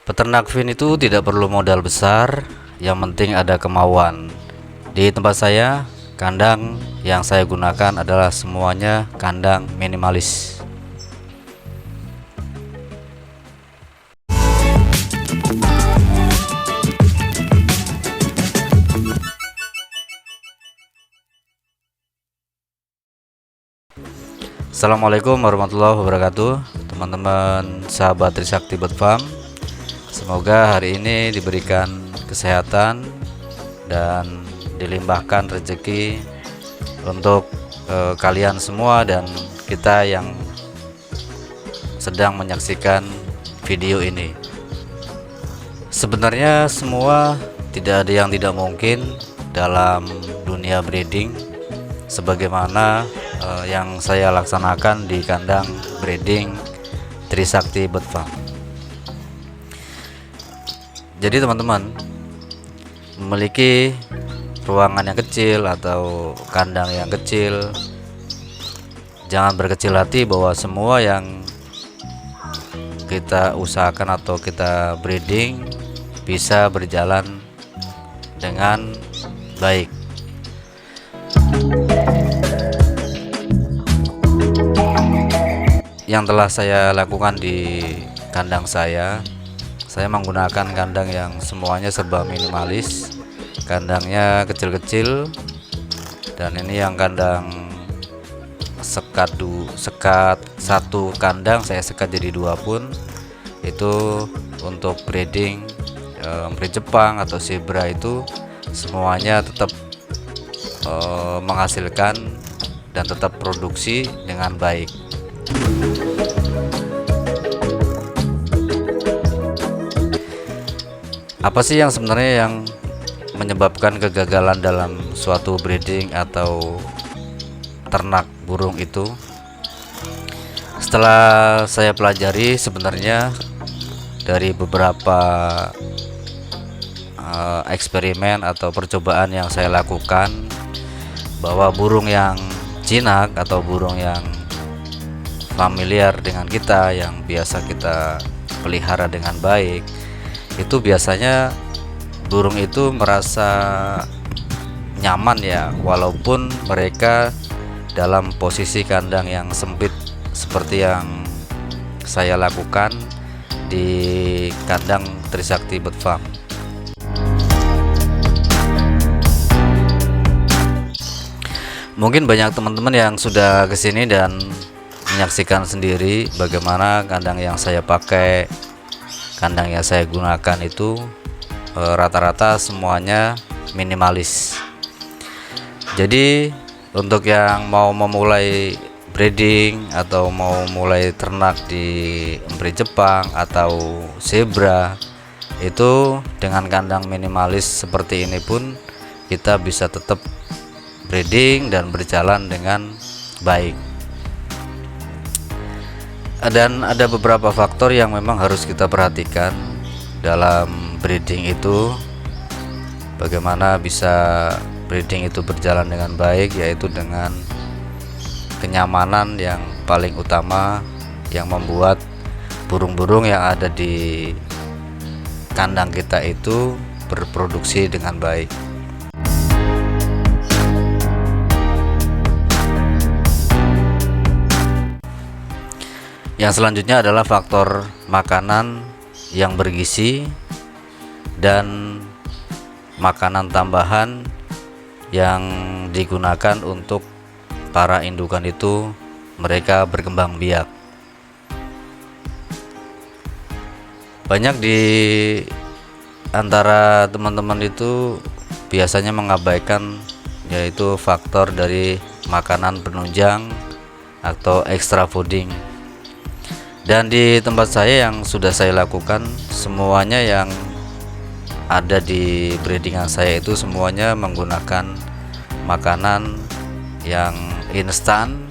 Peternak fin itu tidak perlu modal besar, yang penting ada kemauan. Di tempat saya, kandang yang saya gunakan adalah semuanya kandang minimalis. Assalamualaikum warahmatullahi wabarakatuh, teman-teman sahabat Trisakti Bird Farm. Semoga hari ini diberikan kesehatan dan dilimpahkan rezeki untuk kalian semua dan kita yang sedang menyaksikan video ini. Sebenarnya semua tidak ada yang tidak mungkin dalam dunia breeding, sebagaimana yang saya laksanakan di kandang breeding Trisakti Bird Farm. Jadi teman-teman, memiliki ruangan yang kecil atau kandang yang kecil, jangan berkecil hati bahwa semua yang kita usahakan atau kita breeding bisa berjalan dengan baik. Yang telah saya lakukan di kandang saya menggunakan kandang yang semuanya serba minimalis. Kandangnya kecil-kecil, dan ini yang kandang sekat satu kandang saya sekat jadi 2 pun. Itu untuk breeding emprit Jepang atau zebra, itu semuanya tetap menghasilkan dan tetap produksi dengan baik. Apa sih yang sebenarnya yang menyebabkan kegagalan dalam suatu breeding atau ternak burung itu? Setelah saya pelajari, sebenarnya dari beberapa eksperimen atau percobaan yang saya lakukan, bahwa burung yang jinak atau burung yang familiar dengan kita, yang biasa kita pelihara dengan baik, itu biasanya burung itu merasa nyaman ya, walaupun mereka dalam posisi kandang yang sempit seperti yang saya lakukan di kandang Trisakti Bird Farm. Mungkin banyak teman-teman yang sudah kesini dan menyaksikan sendiri bagaimana kandang yang saya pakai, kandang yang saya gunakan itu rata-rata semuanya minimalis. Jadi untuk yang mau memulai breeding atau mau mulai ternak di emprit Jepang atau zebra, itu dengan kandang minimalis seperti ini pun kita bisa tetap breeding dan berjalan dengan baik. Dan ada beberapa faktor yang memang harus kita perhatikan dalam breeding itu, bagaimana bisa breeding itu berjalan dengan baik, yaitu dengan kenyamanan yang paling utama yang membuat burung-burung yang ada di kandang kita itu berproduksi dengan baik. Yang selanjutnya adalah faktor makanan yang bergizi dan makanan tambahan yang digunakan untuk para indukan itu mereka berkembang biak. Banyak di antara teman-teman itu biasanya mengabaikan yaitu faktor dari makanan penunjang atau extra fooding. Dan di tempat saya yang sudah saya lakukan, semuanya yang ada di breedingan saya itu semuanya menggunakan makanan yang instan,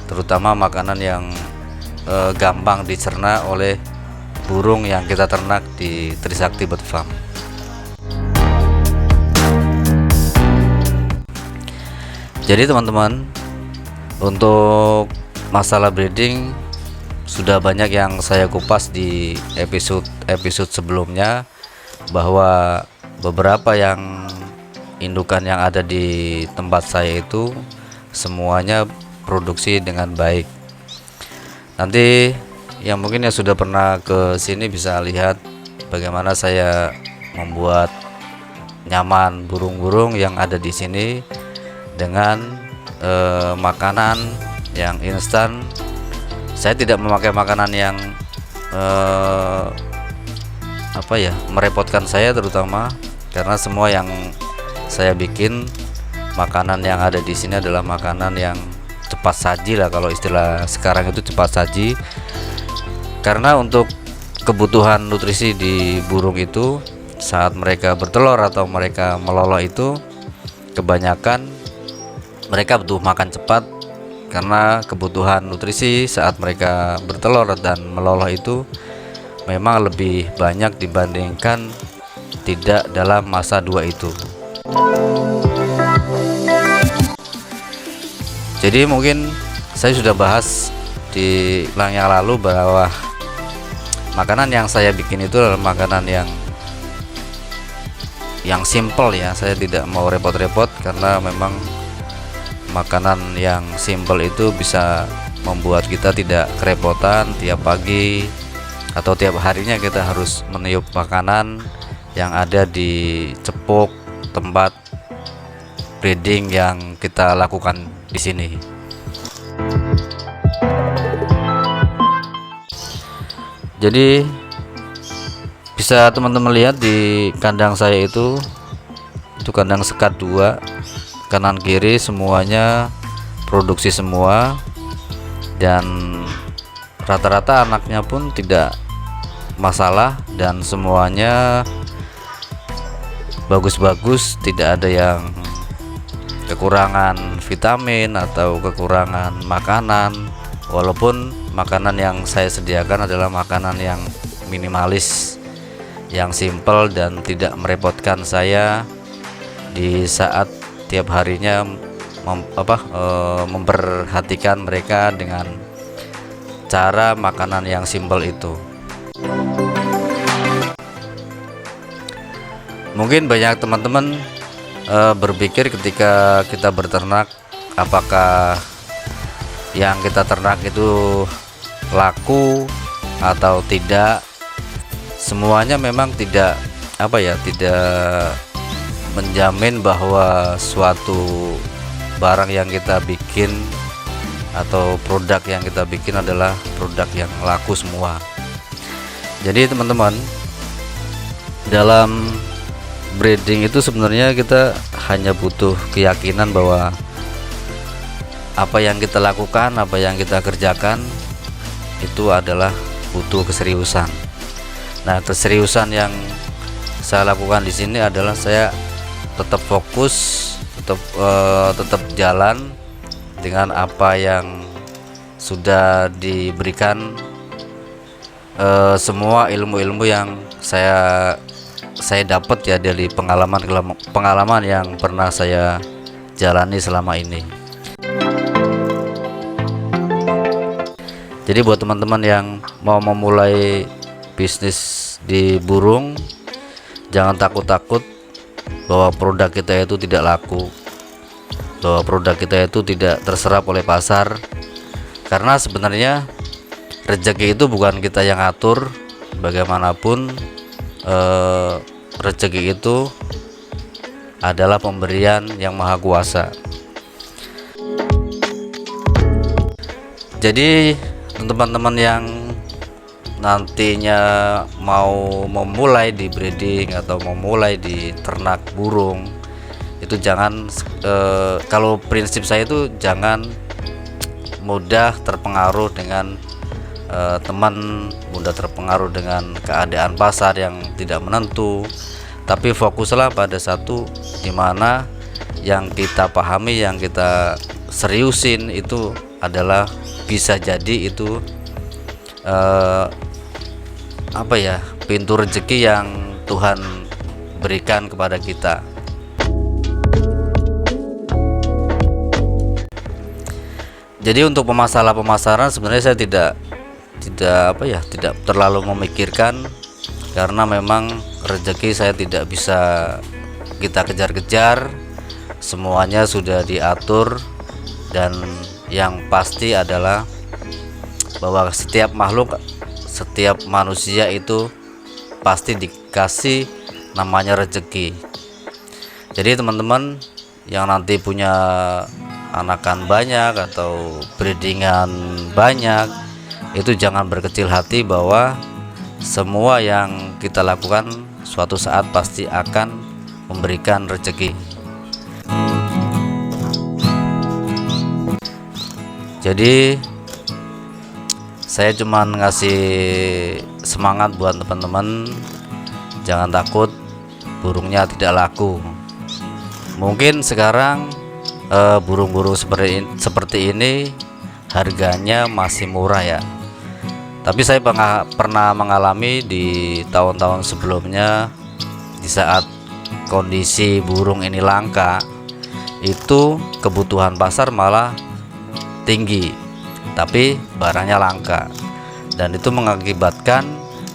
terutama makanan yang gampang dicerna oleh burung yang kita ternak di Trisakti Bird Farm. Jadi teman-teman, untuk masalah breeding sudah banyak yang saya kupas di episode episode sebelumnya bahwa beberapa yang indukan yang ada di tempat saya itu semuanya produksi dengan baik. Nanti yang mungkin yang sudah pernah ke sini bisa lihat bagaimana saya membuat nyaman burung-burung yang ada di sini dengan makanan yang instan. Saya tidak memakai makanan yang merepotkan saya, terutama karena semua yang saya bikin makanan yang ada di sini adalah makanan yang cepat saji lah, kalau istilah sekarang itu cepat saji. Karena untuk kebutuhan nutrisi di burung itu saat mereka bertelur atau mereka meloloh itu kebanyakan mereka butuh makan cepat, karena kebutuhan nutrisi saat mereka bertelur dan meloloh itu memang lebih banyak dibandingkan tidak dalam masa 2 itu. Jadi mungkin saya sudah bahas di yang lalu bahwa makanan yang saya bikin itu adalah makanan yang simple ya. Saya tidak mau repot-repot karena memang makanan yang simple itu bisa membuat kita tidak kerepotan tiap pagi atau tiap harinya kita harus meniup makanan yang ada di cepuk tempat breeding yang kita lakukan di sini. Jadi bisa teman-teman lihat di kandang saya itu kandang sekat 2, kanan kiri semuanya produksi semua, dan rata-rata anaknya pun tidak masalah dan semuanya bagus-bagus, tidak ada yang kekurangan vitamin atau kekurangan makanan. Walaupun makanan yang saya sediakan adalah makanan yang minimalis, yang simple dan tidak merepotkan saya di saat tiap harinya memperhatikan mereka dengan cara makanan yang simple itu. Mungkin banyak teman-teman berpikir ketika kita berternak, apakah yang kita ternak itu laku atau tidak. Semuanya memang tidak menjamin bahwa suatu barang yang kita bikin atau produk yang kita bikin adalah produk yang laku semua. Jadi teman-teman, dalam breeding itu sebenarnya kita hanya butuh keyakinan bahwa apa yang kita lakukan, apa yang kita kerjakan itu adalah butuh keseriusan. Nah, keseriusan yang saya lakukan di sini adalah saya tetap fokus, tetap jalan dengan apa yang sudah diberikan, semua ilmu-ilmu yang saya dapat ya dari pengalaman yang pernah saya jalani selama ini. Jadi buat teman-teman yang mau memulai bisnis di burung, jangan takut-takut bahwa produk kita itu tidak laku, bahwa produk kita itu tidak terserap oleh pasar. Karena sebenarnya rezeki itu bukan kita yang atur. Bagaimanapun rezeki itu adalah pemberian yang maha kuasa. Jadi teman-teman yang nantinya mau memulai di breeding atau memulai di ternak burung itu jangan, kalau prinsip saya itu jangan mudah terpengaruh dengan teman, mudah terpengaruh dengan keadaan pasar yang tidak menentu, tapi fokuslah pada satu, dimana yang kita pahami, yang kita seriusin itu adalah bisa jadi itu pintu rezeki yang Tuhan berikan kepada kita. Jadi untuk pemasaran sebenarnya saya tidak terlalu memikirkan karena memang rezeki saya tidak bisa kita kejar-kejar, semuanya sudah diatur. Dan yang pasti adalah bahwa setiap makhluk, setiap manusia itu pasti dikasih namanya rezeki. Jadi teman-teman yang nanti punya anakan banyak atau breedingan banyak, itu jangan berkecil hati bahwa semua yang kita lakukan suatu saat pasti akan memberikan rezeki. Jadi saya cuman ngasih semangat buat teman-teman, jangan takut burungnya tidak laku. Mungkin sekarang burung-burung seperti ini harganya masih murah ya, tapi saya pernah mengalami di tahun-tahun sebelumnya, di saat kondisi burung ini langka, itu kebutuhan pasar malah tinggi tapi barangnya langka, dan itu mengakibatkan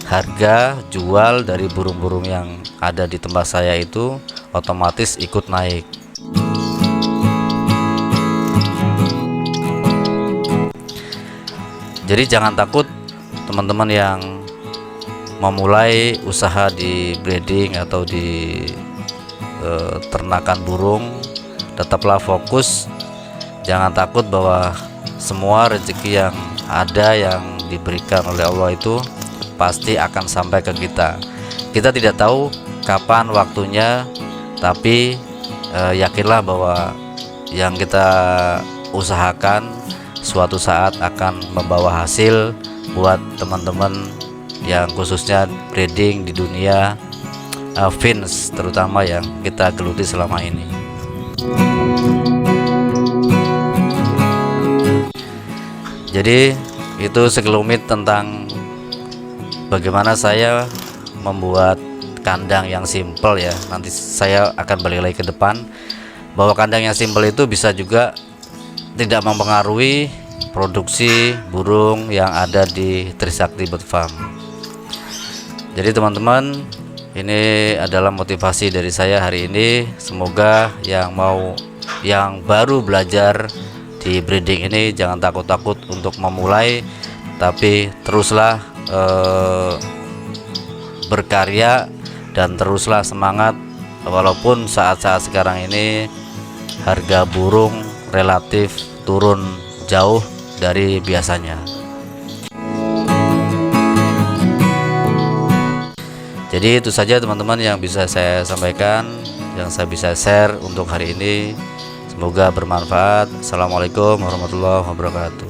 harga jual dari burung-burung yang ada di tempat saya itu otomatis ikut naik. Jadi jangan takut teman-teman yang memulai usaha di breeding atau di ternakan burung, tetaplah fokus. Jangan takut bahwa semua rezeki yang ada, yang diberikan oleh Allah itu pasti akan sampai ke kita. Kita tidak tahu kapan waktunya, tapi yakinlah bahwa yang kita usahakan suatu saat akan membawa hasil buat teman-teman yang khususnya breeding di dunia fins, terutama yang kita geluti selama ini. Jadi itu sekelumit tentang bagaimana saya membuat kandang yang simple ya. Nanti saya akan balik lagi ke depan bahwa kandang yang simple itu bisa juga tidak mempengaruhi produksi burung yang ada di Trisakti Bird Farm. Jadi teman-teman, ini adalah motivasi dari saya hari ini. Semoga yang baru belajar di breeding ini jangan takut-takut untuk memulai, tapi teruslah berkarya dan teruslah semangat, walaupun saat-saat sekarang ini harga burung relatif turun jauh dari biasanya. Jadi itu saja teman-teman yang bisa saya sampaikan, yang saya bisa share untuk hari ini. Semoga bermanfaat. Assalamualaikum warahmatullahi wabarakatuh.